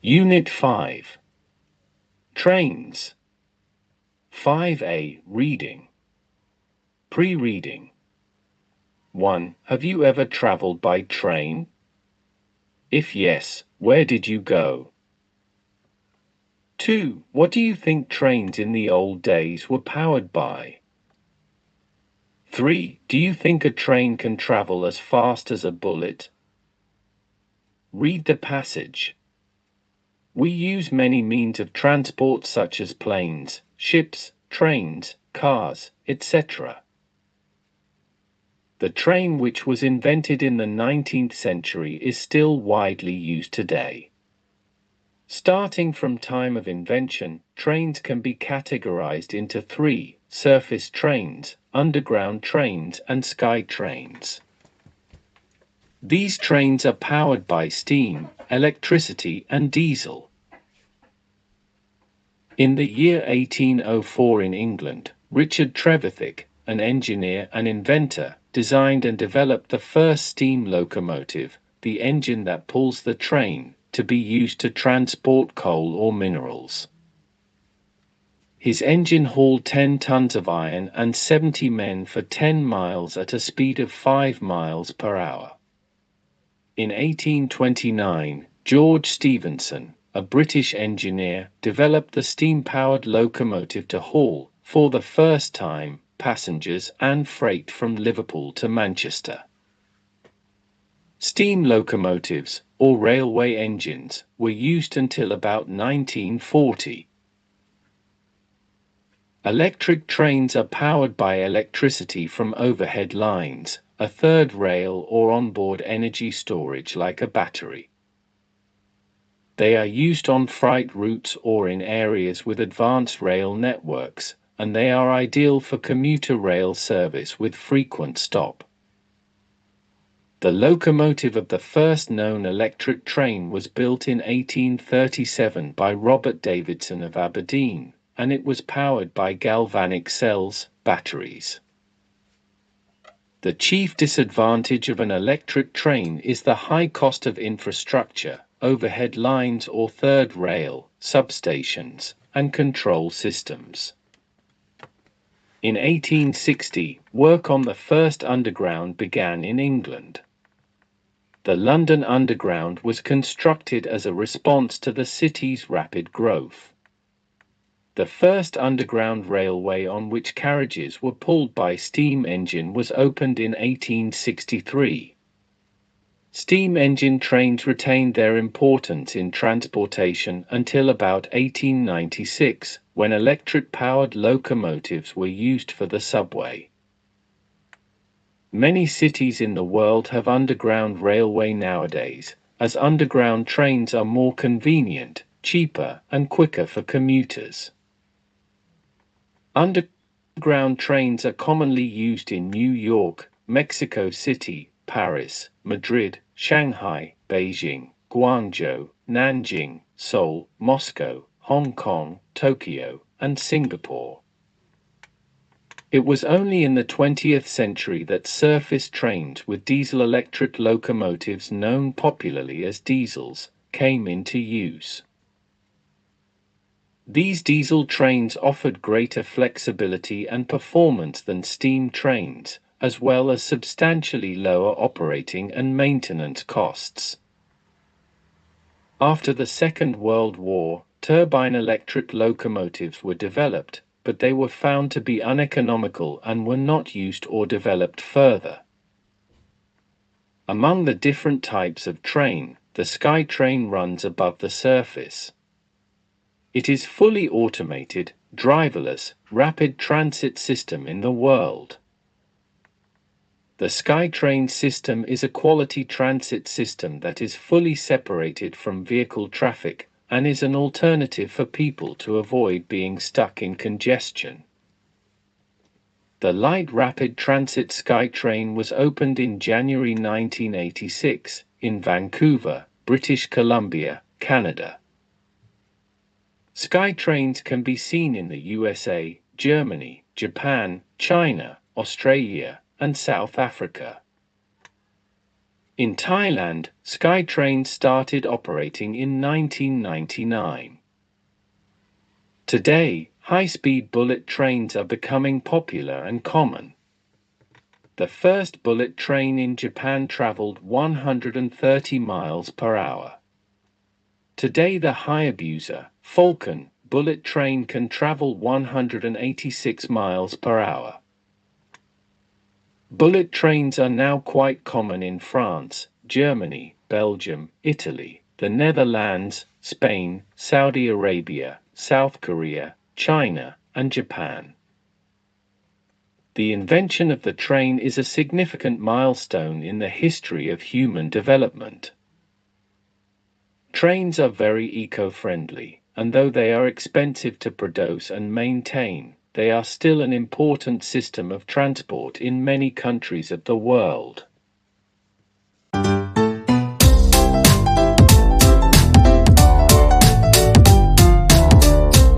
Unit 5. Trains. 5A. Reading. Pre-reading. 1. Have you ever traveled by train? If yes, where did you go? 2. What do you think trains in the old days were powered by? 3. Do you think a train can travel as fast as a bullet? Read the passage. We use many means of transport such as planes, ships, trains, cars, etc. The train, which was invented in the 19th century, is still widely used today. Starting from time of invention, trains can be categorized into 3: surface trains, underground trains, and sky trains. These trains are powered by steam, electricity, and diesel. In the year 1804 in England, Richard Trevithick, an engineer and inventor, designed and developed the first steam locomotive, the engine that pulls the train, to be used to transport coal or minerals. His engine hauled 10 tons of iron and 70 men for 10 miles at a speed of 5 miles per hour. In 1829, George Stephenson, a British engineer, developed the steam-powered locomotive to haul, for the first time, passengers and freight from Liverpool to Manchester. Steam locomotives, or railway engines, were used until about 1940. Electric trains are powered by electricity from overhead lines, a third rail, or onboard energy storage like a battery. They are used on freight routes or in areas with advanced rail networks, and they are ideal for commuter rail service with frequent stop. The locomotive of the first known electric train was built in 1837 by Robert Davidson of Aberdeen, and it was powered by galvanic cells, batteries. The chief disadvantage of an electric train is the high cost of infrastructure, overhead lines or third rail, substations, and control systems. In 1860, work on the first underground began in England. The London Underground was constructed as a response to the city's rapid growth. The first underground railway on which carriages were pulled by steam engine was opened in 1863. Steam engine trains retained their importance in transportation until about 1896, when electric-powered locomotives were used for the subway. Many cities in the world have underground railway nowadays, as underground trains are more convenient, cheaper, and quicker for commuters. Underground trains are commonly used in New York, Mexico City, Paris, Madrid, Shanghai, Beijing, Guangzhou, Nanjing, Seoul, Moscow, Hong Kong, Tokyo, and Singapore. It was only in the 20th century that surface trains with diesel-electric locomotives, known popularly as diesels, came into use. These diesel trains offered greater flexibility and performance than steam trains, as well as substantially lower operating and maintenance costs. After the Second World War, turbine-electric locomotives were developed, but they were found to be uneconomical and were not used or developed further. Among the different types of train, the sky train runs above the surface. It is fully automated, driverless, rapid transit system in the world. The SkyTrain system is a quality transit system that is fully separated from vehicle traffic and is an alternative for people to avoid being stuck in congestion. The Light Rapid Transit SkyTrain was opened in January 1986 in Vancouver, British Columbia, Canada. SkyTrains can be seen in the USA, Germany, Japan, China, Australia, and South Africa. In Thailand, SkyTrain started operating in 1999. Today, high-speed bullet trains are becoming popular and common. The first bullet train in Japan traveled 130 miles per hour. Today the Hayabusa Falcon bullet train can travel 186 miles per hour. Bullet trains are now quite common in France, Germany, Belgium, Italy, the Netherlands, Spain, Saudi Arabia, South Korea, China, and Japan. The invention of the train is a significant milestone in the history of human development. Trains are very eco-friendly, and though they are expensive to produce and maintain, they are still an important system of transport in many countries of the world.